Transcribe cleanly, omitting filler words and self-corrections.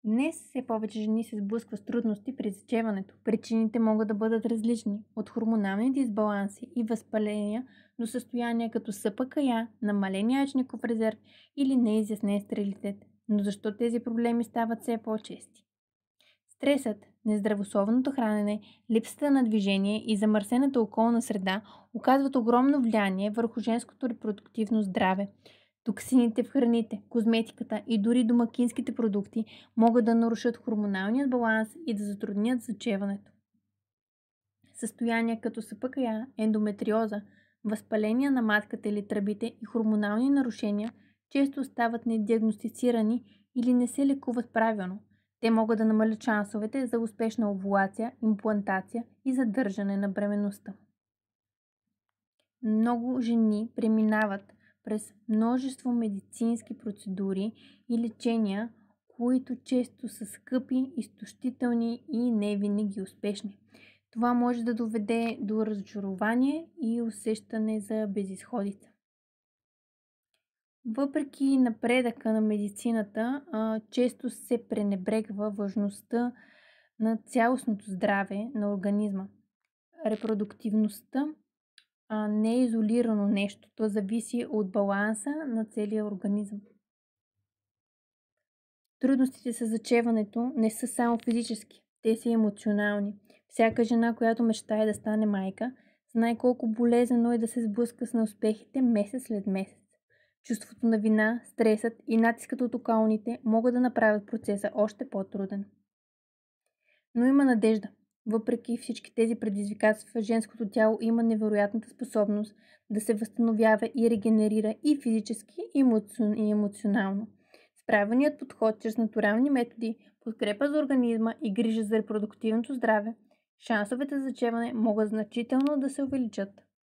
Днес все повече жени се сблъскват с трудности при зачеването. Причините могат да бъдат различни, от хормонални дисбаланси и възпаления до състояния като СПКЯ, намален яйчников резерв или неизяснен стерилитет. Но защо тези проблеми стават все по-чести? Стресът, нездравословното хранене, липсата на движение и замърсената околна среда оказват огромно влияние върху женското репродуктивно здраве. Токсините в храните, козметиката и дори домакинските продукти могат да нарушат хормоналният баланс и да затруднят зачеването. Състояния като СПКЯ, ендометриоза, възпаление на матката или тръбите и хормонални нарушения често остават недиагностицирани или не се лекуват правилно. Те могат да намалят шансовете за успешна овулация, имплантация и задържане на бременността. Много жени преминават през множество медицински процедури и лечения, които често са скъпи, изтощителни и не винаги успешни. Това може да доведе до разочарование и усещане за безизходица. Въпреки напредъка на медицината, често се пренебрегва важността на цялостното здраве на организма. Репродуктивността не е изолирано нещо, то зависи от баланса на целия организъм. Трудностите с зачеването не са само физически, те са емоционални. Всяка жена, която мечтае да стане майка, знае колко болезнено е да се сблъска с неуспехите месец след месец. Чувството на вина, стресът и натискът от околните могат да направят процеса още по-труден. Но има надежда. Въпреки всички тези предизвикателства, женското тяло има невероятната способност да се възстановява и регенерира и физически, и емоционално. С правилният подход чрез натурални методи, подкрепа за организма и грижа за репродуктивното здраве, шансовете за зачеване могат значително да се увеличат.